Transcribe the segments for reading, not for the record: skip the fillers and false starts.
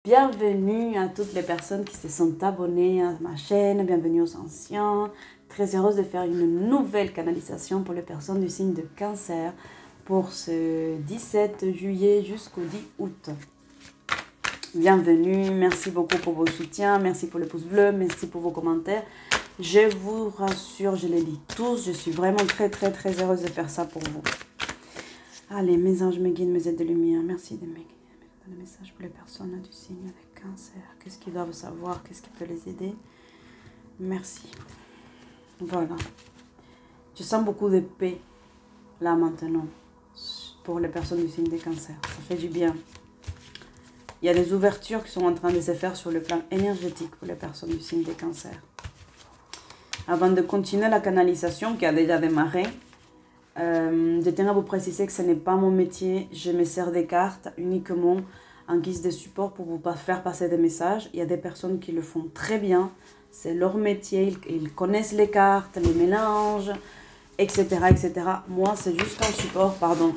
Bienvenue à toutes les personnes qui se sont abonnées à ma chaîne, bienvenue aux anciens. Très heureuse de faire une nouvelle canalisation pour les personnes du signe de Cancer pour ce 17 juillet jusqu'au 10 août. Bienvenue, merci beaucoup pour vos soutiens, merci pour le pouce bleu, merci pour vos commentaires. Je vous rassure, je les lis tous, je suis vraiment très heureuse de faire ça pour vous. Allez, mes anges me guident, mes aides de lumière, merci de me guider. Le message pour les personnes du signe de Cancer. Qu'est-ce qu'ils doivent savoir? Qu'est-ce qui peut les aider? Merci. Voilà. Je sens beaucoup de paix là maintenant pour les personnes du signe de Cancer. Ça fait du bien. Il y a des ouvertures qui sont en train de se faire sur le plan énergétique pour les personnes du signe de Cancer. Avant de continuer la canalisation qui a déjà démarré, je tiens à vous préciser que ce n'est pas mon métier. Je me sers des cartes uniquement en guise de support pour vous faire passer des messages. Il y a des personnes qui le font très bien. C'est leur métier. Ils connaissent les cartes, les mélanges, etc. etc. Moi, c'est juste un support. Pardon.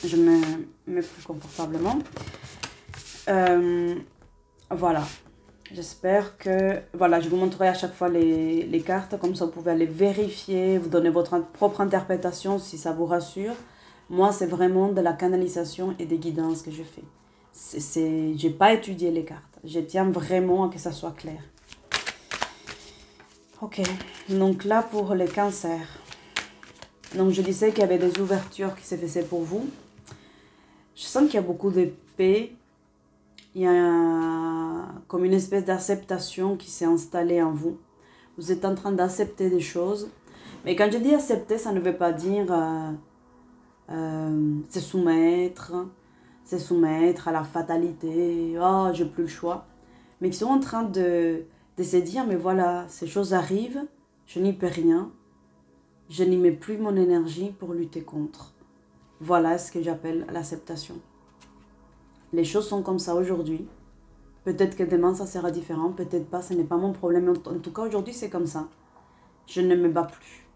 Je me mets plus confortablement. Voilà. J'espère que... Voilà, je vous montrerai à chaque fois les cartes. Comme ça, vous pouvez aller vérifier, vous donner votre propre interprétation si ça vous rassure. Moi, c'est vraiment de la canalisation et des guidances que je fais. Je n'ai pas étudié les cartes. Je tiens vraiment à que ça soit clair. Ok, donc là pour les cancers. Donc je disais qu'il y avait des ouvertures qui se faisaient pour vous. Je sens qu'il y a beaucoup de paix. Il y a comme une espèce d'acceptation qui s'est installée en vous. Vous êtes en train d'accepter des choses. Mais quand je dis accepter, ça ne veut pas dire se soumettre à la fatalité, oh, j'ai plus le choix. Mais qui sont en train de se dire, mais voilà, ces choses arrivent, je n'y peux rien, je n'y mets plus mon énergie pour lutter contre. Voilà ce que j'appelle l'acceptation. Les choses sont comme ça aujourd'hui. Peut-être que demain ça sera différent, peut-être pas, ce n'est pas mon problème. En tout cas, aujourd'hui c'est comme ça. Je ne me bats plus.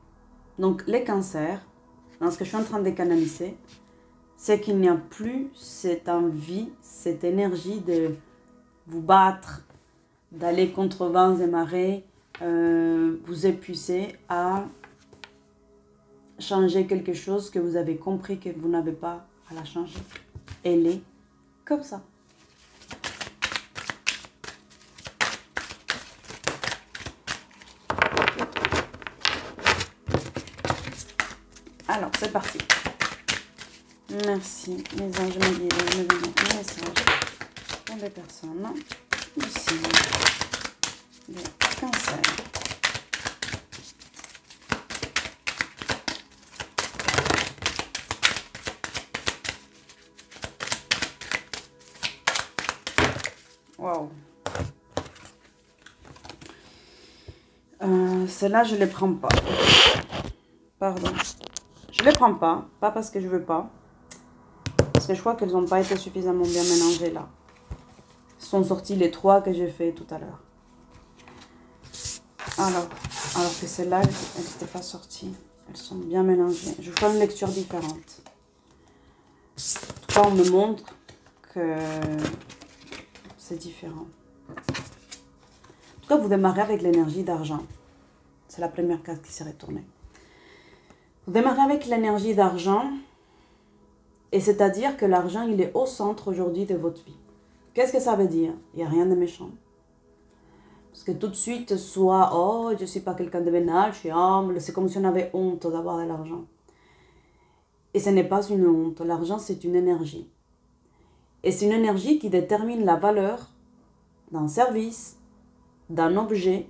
Donc les cancers, dans ce que je suis en train de canaliser, c'est qu'il n'y a plus cette envie, cette énergie de vous battre, d'aller contre vents et marées, vous épuiser à changer quelque chose que vous avez compris que vous n'avez pas à la changer. Elle est comme ça. Alors, c'est parti. Merci, mes anges me guident, me donnent un message pour les personnes du signe de Cancer. Wow. Celles-là, je ne les prends pas. Pardon. Je ne les prends pas parce que je ne veux pas. Parce que je crois qu'elles n'ont pas été suffisamment bien mélangées là. Sont sortis les 3 que j'ai fait tout à l'heure. Alors que celles-là, elles n'étaient pas sorties. Elles sont bien mélangées. Je ferai une lecture différente. En tout cas, on me montre que c'est différent. En tout cas, vous démarrez avec l'énergie d'argent. C'est la première carte qui s'est retournée. Vous démarrez avec l'énergie d'argent. Et c'est-à-dire que l'argent, il est au centre aujourd'hui de votre vie. Qu'est-ce que ça veut dire? Il n'y a rien de méchant. Parce que tout de suite, soit, oh, je ne suis pas quelqu'un de vénal, je suis humble. C'est comme si on avait honte d'avoir de l'argent. Et ce n'est pas une honte. L'argent, c'est une énergie. Et c'est une énergie qui détermine la valeur d'un service, d'un objet,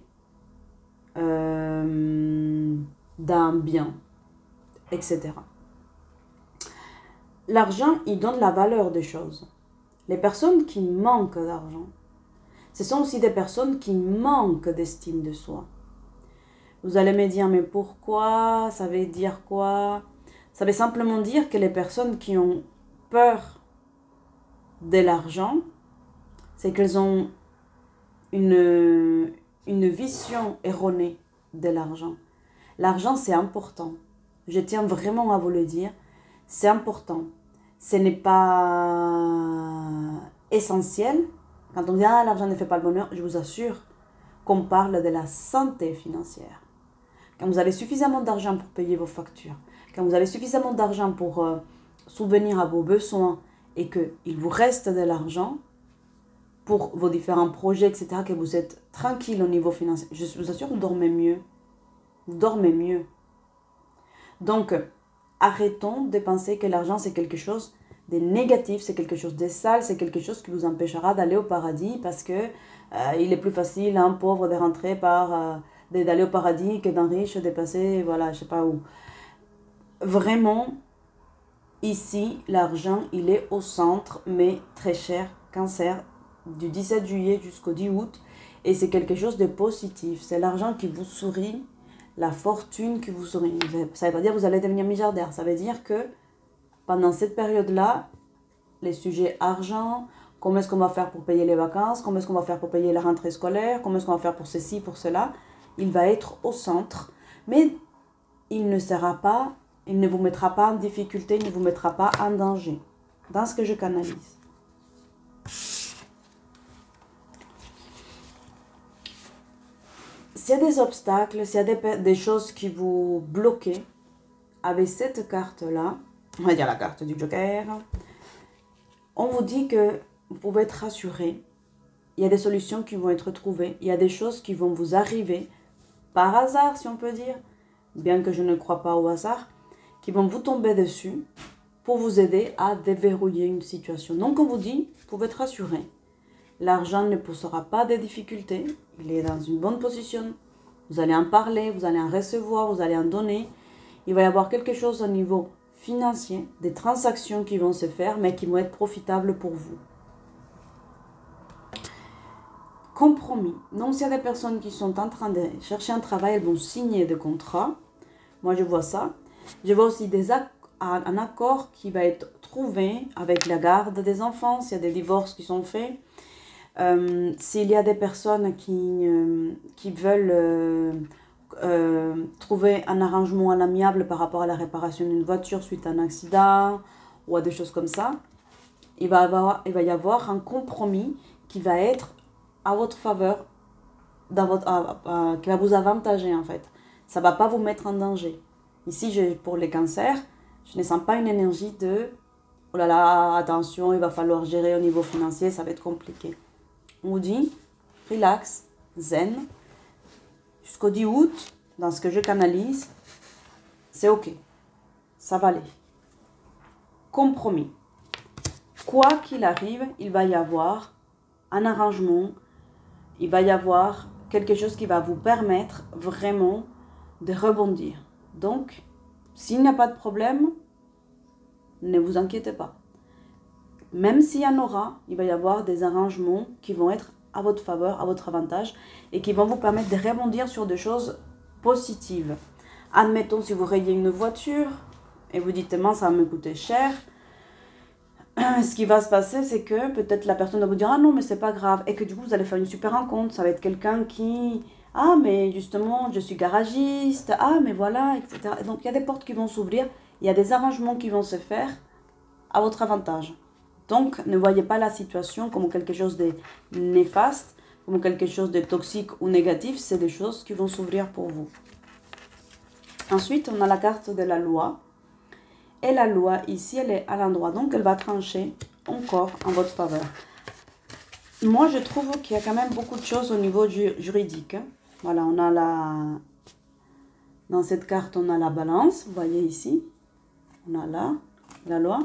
d'un bien, etc. L'argent, il donne la valeur des choses. Les personnes qui manquent d'argent, ce sont aussi des personnes qui manquent d'estime de soi. Vous allez me dire, mais pourquoi? Ça veut dire quoi? Ça veut simplement dire que les personnes qui ont peur de l'argent, c'est qu'elles ont une vision erronée de l'argent. L'argent, c'est important. Je tiens vraiment à vous le dire. C'est important. Ce n'est pas essentiel. Quand on dit « Ah, l'argent ne fait pas le bonheur », je vous assure qu'on parle de la santé financière. Quand vous avez suffisamment d'argent pour payer vos factures, quand vous avez suffisamment d'argent pour subvenir à vos besoins et qu'il vous reste de l'argent pour vos différents projets, etc., que vous êtes tranquille au niveau financier, je vous assure, vous dormez mieux. Vous dormez mieux. Donc, arrêtons de penser que l'argent, c'est quelque chose de négatif, c'est quelque chose de sale, c'est quelque chose qui vous empêchera d'aller au paradis parce que il est plus facile à un pauvre de rentrer d'aller au paradis que d'un riche de passer, voilà, je sais pas où. Vraiment, ici, l'argent, il est au centre, mais très cher. Cancer, du 17 juillet jusqu'au 10 août. Et c'est quelque chose de positif. C'est l'argent qui vous sourit, la fortune qui vous sourit. Ça ne veut pas dire que vous allez devenir milliardaire. Ça veut dire que pendant cette période-là, les sujets argent, comment est-ce qu'on va faire pour payer les vacances, comment est-ce qu'on va faire pour payer la rentrée scolaire, comment est-ce qu'on va faire pour ceci, pour cela, il va être au centre. Mais il ne vous mettra pas en difficulté, il ne vous mettra pas en danger. Dans ce que je canalise. S'il y a des obstacles, s'il y a des choses qui vous bloquent, avec cette carte-là, on va dire la carte du Joker, on vous dit que vous pouvez être rassuré. Il y a des solutions qui vont être trouvées. Il y a des choses qui vont vous arriver par hasard, si on peut dire, bien que je ne crois pas au hasard, qui vont vous tomber dessus pour vous aider à déverrouiller une situation. Donc on vous dit, vous pouvez être rassuré. L'argent ne posera pas de difficultés. Il est dans une bonne position. Vous allez en parler, vous allez en recevoir, vous allez en donner. Il va y avoir quelque chose au niveau financier, des transactions qui vont se faire, mais qui vont être profitables pour vous. Compromis. Donc, s'il y a des personnes qui sont en train de chercher un travail, elles vont signer des contrats. Moi, je vois ça. Je vois aussi un accord qui va être trouvé avec la garde des enfants, s'il y a des divorces qui sont faits. S'il y a des personnes qui veulent trouver un arrangement à l'amiable par rapport à la réparation d'une voiture suite à un accident ou à des choses comme ça, il va y avoir un compromis qui va être à votre faveur, qui va vous avantager en fait. Ça ne va pas vous mettre en danger. Ici, pour les cancers, je ne sens pas une énergie de « Oh là là, attention, il va falloir gérer au niveau financier, ça va être compliqué ». On vous dit « Relax, zen ». Jusqu'au 10 août, dans ce que je canalise, c'est ok. Ça va aller. Compromis. Quoi qu'il arrive, il va y avoir un arrangement. Il va y avoir quelque chose qui va vous permettre vraiment de rebondir. Donc, s'il n'y a pas de problème, ne vous inquiétez pas. Même s'il y en aura, il va y avoir des arrangements qui vont être à votre faveur, à votre avantage, et qui vont vous permettre de rebondir sur des choses positives. Admettons, si vous rayez une voiture, et vous dites, ça va me coûter cher, ce qui va se passer, c'est que peut-être la personne va vous dire, ah non, mais c'est pas grave, et que du coup, vous allez faire une super rencontre, ça va être quelqu'un qui, ah, mais justement, je suis garagiste, ah, mais voilà, etc. Et donc, il y a des portes qui vont s'ouvrir, il y a des arrangements qui vont se faire à votre avantage. Donc, ne voyez pas la situation comme quelque chose de néfaste, comme quelque chose de toxique ou négatif. C'est des choses qui vont s'ouvrir pour vous. Ensuite, on a la carte de la loi. Et la loi, ici, elle est à l'endroit. Donc, elle va trancher encore en votre faveur. Moi, je trouve qu'il y a quand même beaucoup de choses au niveau juridique. Voilà, on a dans cette carte, on a la balance. Vous voyez ici. On a là, la loi.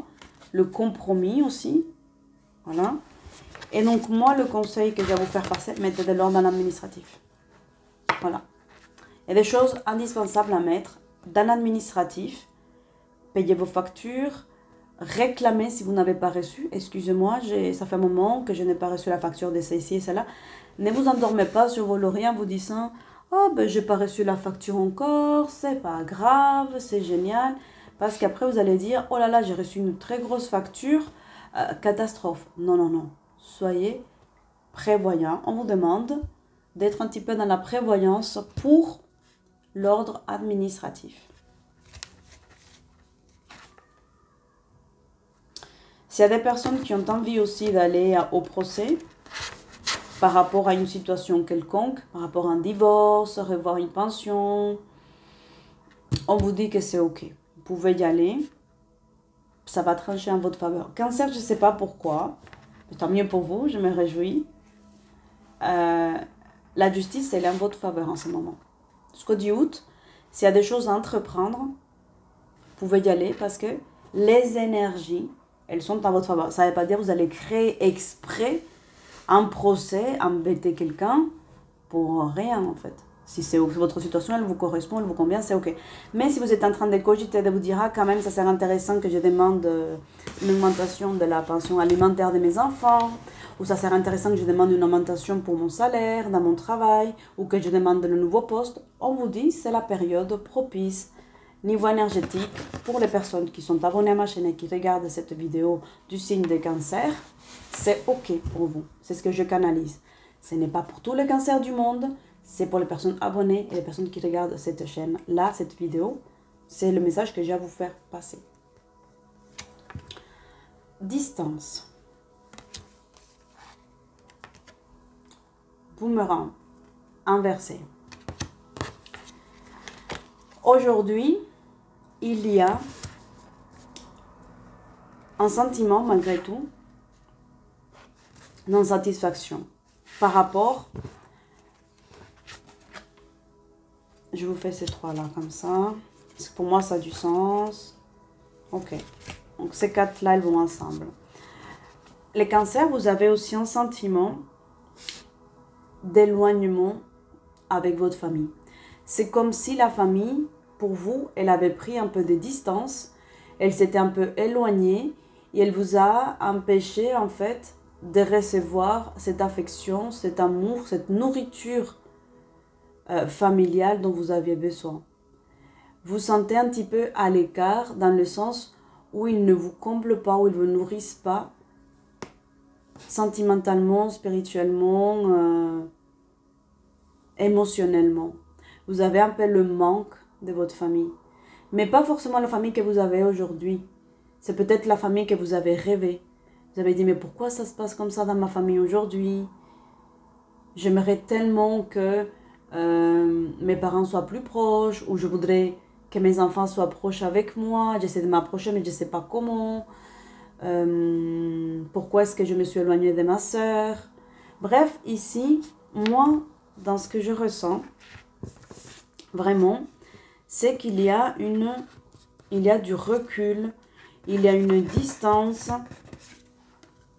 Le compromis aussi, voilà. Et donc, moi, le conseil que je vais vous faire passer, mettez de l'ordre dans l'administratif. Voilà. Il y a des choses indispensables à mettre dans l'administratif. Payez vos factures, réclamez si vous n'avez pas reçu. Excusez-moi, ça fait un moment que je n'ai pas reçu la facture de ceci et cela. Ne vous endormez pas sur vos lauriers en vous disant « Oh, ben, je n'ai pas reçu la facture encore, c'est pas grave, c'est génial ». Parce qu'après, vous allez dire, oh là là, j'ai reçu une très grosse facture, catastrophe. Non, non, non. Soyez prévoyants. On vous demande d'être un petit peu dans la prévoyance pour l'ordre administratif. S'il y a des personnes qui ont envie aussi d'aller au procès par rapport à une situation quelconque, par rapport à un divorce, revoir une pension, on vous dit que c'est ok. Vous pouvez y aller. Ça va trancher en votre faveur. Cancer, je ne sais pas pourquoi. Mais tant mieux pour vous, je me réjouis. La justice, elle est en votre faveur en ce moment. Jusqu'au 10 août, s'il y a des choses à entreprendre, vous pouvez y aller parce que les énergies, elles sont en votre faveur. Ça ne veut pas dire que vous allez créer exprès un procès, embêter quelqu'un pour rien en fait. Si c'est votre situation, elle vous correspond, elle vous convient, c'est ok. Mais si vous êtes en train de cogiter, de vous dire, ah quand même, ça serait intéressant que je demande une augmentation de la pension alimentaire de mes enfants, ou ça serait intéressant que je demande une augmentation pour mon salaire, dans mon travail, ou que je demande le nouveau poste, on vous dit, c'est la période propice. Niveau énergétique, pour les personnes qui sont abonnées à ma chaîne et qui regardent cette vidéo du signe de cancer, c'est ok pour vous. C'est ce que je canalise. Ce n'est pas pour tous les cancers du monde, c'est pour les personnes abonnées et les personnes qui regardent cette chaîne-là, cette vidéo. C'est le message que j'ai à vous faire passer. Distance. Boomerang. Inversé. Aujourd'hui, il y a un sentiment, malgré tout, d'insatisfaction par rapport... Je vous fais ces trois-là comme ça. Parce que pour moi, ça a du sens. Ok. Donc, ces quatre-là, elles vont ensemble. Les cancers, vous avez aussi un sentiment d'éloignement avec votre famille. C'est comme si la famille, pour vous, elle avait pris un peu de distance. Elle s'était un peu éloignée. Et elle vous a empêché, en fait, de recevoir cette affection, cet amour, cette nourriture familiale dont vous aviez besoin. Vous sentez un petit peu à l'écart dans le sens où ils ne vous comblent pas, où ils ne vous nourrissent pas sentimentalement, spirituellement, émotionnellement. Vous avez un peu le manque de votre famille. Mais pas forcément la famille que vous avez aujourd'hui. C'est peut-être la famille que vous avez rêvé. Vous avez dit, mais pourquoi ça se passe comme ça dans ma famille aujourd'hui? J'aimerais tellement que mes parents soient plus proches, ou je voudrais que mes enfants soient proches avec moi, j'essaie de m'approcher mais je ne sais pas comment, pourquoi est-ce que je me suis éloignée de ma sœur. Bref, ici, moi, dans ce que je ressens, vraiment, c'est qu'il y a du recul, il y a une distance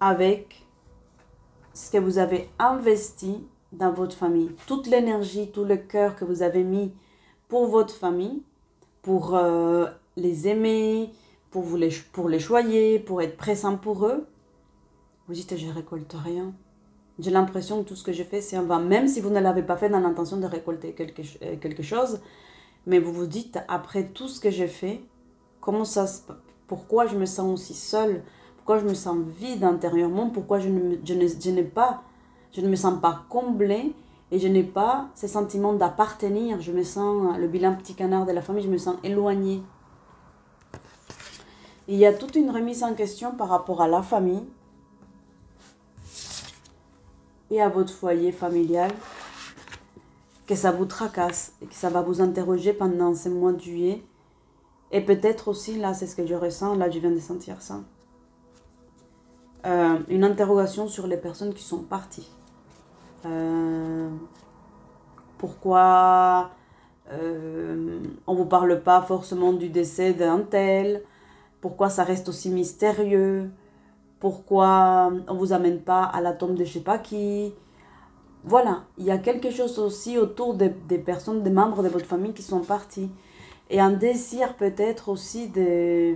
avec ce que vous avez investi dans votre famille. Toute l'énergie, tout le cœur que vous avez mis pour votre famille, pour les aimer, pour les choyer, pour être présent pour eux, vous dites, je ne récolte rien. J'ai l'impression que tout ce que je fais, c'est en vain. Même si vous ne l'avez pas fait dans l'intention de récolter quelque chose, mais vous vous dites, après tout ce que j'ai fait, pourquoi je me sens aussi seule? Pourquoi je me sens vide intérieurement? Pourquoi je ne me sens pas comblée et je n'ai pas ce sentiment d'appartenir. Je me sens le vilain petit canard de la famille, je me sens éloignée. Il y a toute une remise en question par rapport à la famille et à votre foyer familial, que ça vous tracasse et que ça va vous interroger pendant ces mois de juillet. Et peut-être aussi, là c'est ce que je ressens, là je viens de sentir ça, une interrogation sur les personnes qui sont parties. Pourquoi on ne vous parle pas forcément du décès d'un tel? Pourquoi ça reste aussi mystérieux? Pourquoi on ne vous amène pas à la tombe de je ne sais pas qui? Voilà, il y a quelque chose aussi autour des personnes, des membres de votre famille qui sont partis. Et un désir peut-être aussi de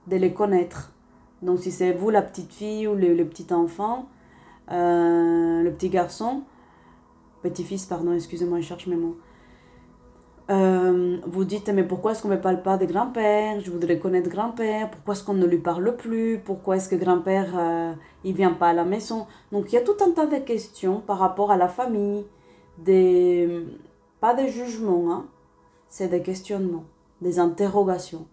les connaître. Donc si c'est vous la petite fille ou le petit enfant, le petit garçon, petit-fils, pardon, excusez-moi, je cherche mes mots. Vous dites, mais pourquoi est-ce qu'on ne me parle pas de grand-père? Je voudrais connaître grand-père. Pourquoi est-ce qu'on ne lui parle plus? Pourquoi est-ce que grand-père, il ne vient pas à la maison? Donc, il y a tout un tas de questions par rapport à la famille. Pas des jugements, hein? C'est des questionnements, des interrogations.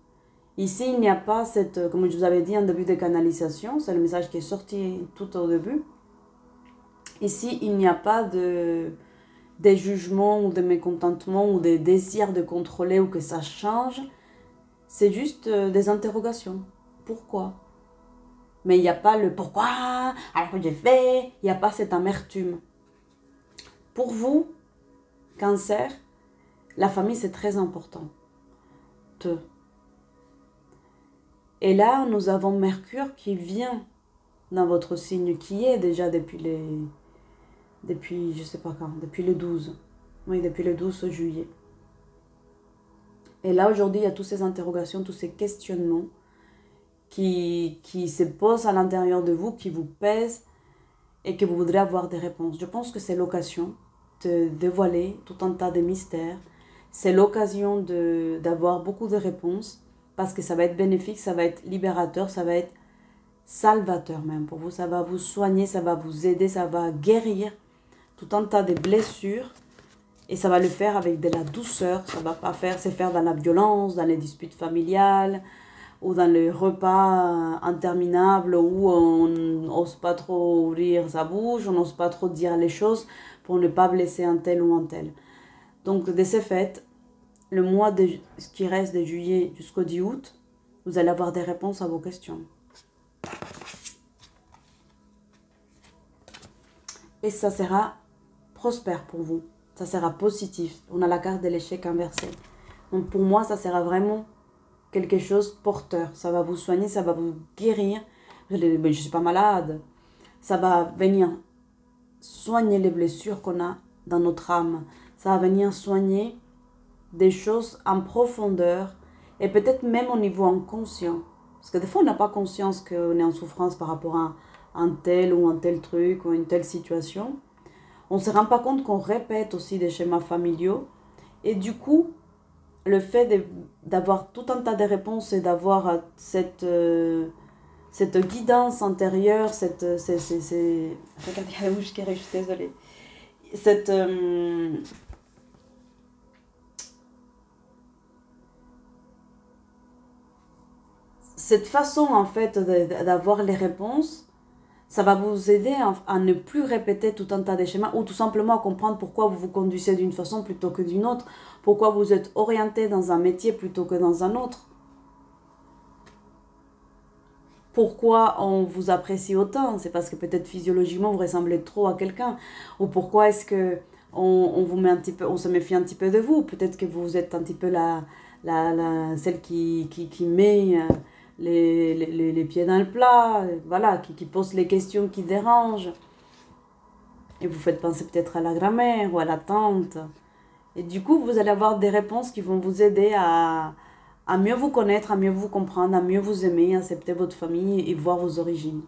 Ici, il n'y a pas cette, comme je vous avais dit en début de canalisation, c'est le message qui est sorti tout au début. Ici, il n'y a pas des jugements ou des mécontentements ou des désirs de contrôler ou que ça change. C'est juste des interrogations. Pourquoi? Mais il n'y a pas le pourquoi, alors que j'ai fait, il n'y a pas cette amertume. Pour vous, Cancer, la famille c'est très important. Et là, nous avons Mercure qui vient dans votre signe, qui est déjà depuis je sais pas quand, depuis le 12. Oui, depuis le 12 juillet. Et là, aujourd'hui, il y a toutes ces interrogations, tous ces questionnements qui se posent à l'intérieur de vous, qui vous pèsent et que vous voudrez avoir des réponses. Je pense que c'est l'occasion de dévoiler tout un tas de mystères. C'est l'occasion d'avoir beaucoup de réponses parce que ça va être bénéfique, ça va être libérateur, ça va être salvateur même pour vous. Ça va vous soigner, ça va vous aider, ça va guérir tout un tas de blessures et ça va le faire avec de la douceur. Ça ne va pas se faire dans la violence, dans les disputes familiales ou dans les repas interminables où on n'ose pas trop ouvrir sa bouche, on n'ose pas trop dire les choses pour ne pas blesser un tel ou un tel. Donc de ce fait, le mois ce qui reste de juillet jusqu'au 10 août, vous allez avoir des réponses à vos questions. Et ça sera prospère pour vous, ça sera positif. On a la carte de l'échec inversé. Donc pour moi, ça sera vraiment quelque chose porteur. Ça va vous soigner, ça va vous guérir. Je ne suis pas malade. Ça va venir soigner les blessures qu'on a dans notre âme. Ça va venir soigner des choses en profondeur et peut-être même au niveau inconscient. Parce que des fois, on n'a pas conscience qu'on est en souffrance par rapport à un tel ou un tel truc ou une telle situation. On ne se rend pas compte qu'on répète aussi des schémas familiaux. Et du coup, le fait d'avoir tout un tas de réponses et d'avoir cette guidance intérieure, regardez, il y a la mouche qui arrive, je suis désolée. Cette façon, en fait, d'avoir les réponses, ça va vous aider à ne plus répéter tout un tas de schémas ou tout simplement à comprendre pourquoi vous vous conduisez d'une façon plutôt que d'une autre, pourquoi vous êtes orienté dans un métier plutôt que dans un autre. Pourquoi on vous apprécie autant? C'est parce que peut-être physiologiquement vous ressemblez trop à quelqu'un. Ou pourquoi est-ce que on vous met un petit peu, on se méfie un petit peu de vous? Peut-être que vous êtes un petit peu celle qui met les pieds dans le plat, voilà, qui pose les questions qui dérangent. Et vous faites penser peut-être à la grand-mère ou à la tante. Et du coup, vous allez avoir des réponses qui vont vous aider à mieux vous connaître, à mieux vous comprendre, à mieux vous aimer, à accepter votre famille et voir vos origines.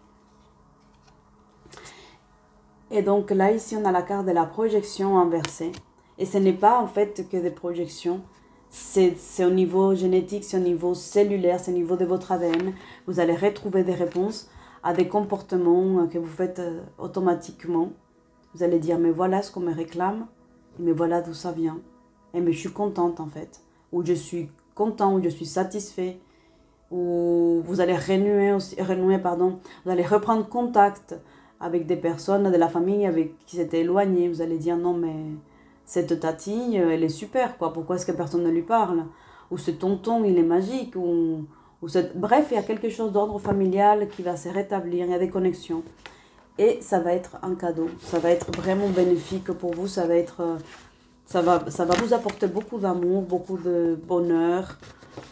Et donc là, ici, on a la carte de la projection inversée. Et ce n'est pas en fait que des projections. C'est au niveau génétique, c'est au niveau cellulaire, c'est au niveau de votre ADN. Vous allez retrouver des réponses à des comportements que vous faites automatiquement. Vous allez dire, mais voilà ce qu'on me réclame, mais voilà d'où ça vient. Et mais je suis contente en fait. Ou je suis content, ou je suis satisfait. Ou vous allez vous allez reprendre contact avec des personnes de la famille avec qui s'étaient éloignées. Vous allez dire, non mais cette tati, elle est super, quoi. Pourquoi est-ce que personne ne lui parle? Ou ce tonton, il est magique. Bref, il y a quelque chose d'ordre familial qui va se rétablir. Il y a des connexions. Et ça va être un cadeau. Ça va être vraiment bénéfique pour vous. Ça va vous apporter beaucoup d'amour, beaucoup de bonheur,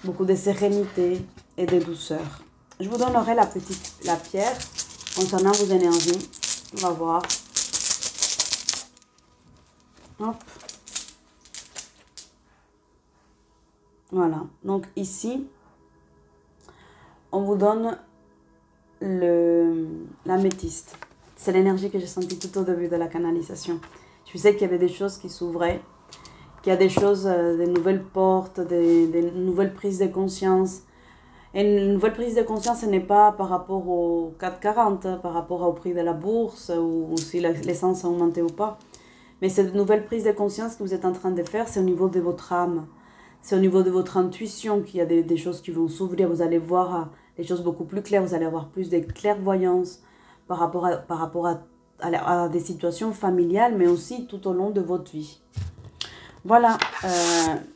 beaucoup de sérénité et de douceur. Je vous donnerai la pierre concernant vos énergies. On va voir. Hop. Voilà. Donc ici, on vous donne l'améthyste. C'est l'énergie que j'ai sentie tout au début de la canalisation. Je sais qu'il y avait des choses qui s'ouvraient, qu'il y a des choses, des nouvelles portes, des nouvelles prises de conscience. Et une nouvelle prise de conscience, ce n'est pas par rapport au 440, par rapport au prix de la bourse ou si l'essence a augmenté ou pas. Mais cette nouvelle prise de conscience que vous êtes en train de faire, c'est au niveau de votre âme. C'est au niveau de votre intuition qu'il y a des choses qui vont s'ouvrir. Vous allez voir les choses beaucoup plus claires. Vous allez avoir plus de clairvoyance par rapport à des situations familiales, mais aussi tout au long de votre vie. Voilà,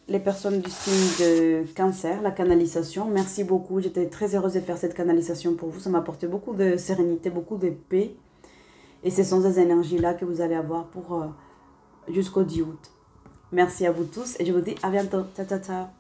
les personnes du signe de Cancer, la canalisation. Merci beaucoup. J'étais très heureuse de faire cette canalisation pour vous. Ça m'a apporté beaucoup de sérénité, beaucoup de paix. Et ce sont ces énergies-là que vous allez avoir pour jusqu'au 10 août. Merci à vous tous et je vous dis à bientôt. Ciao, ciao, ciao.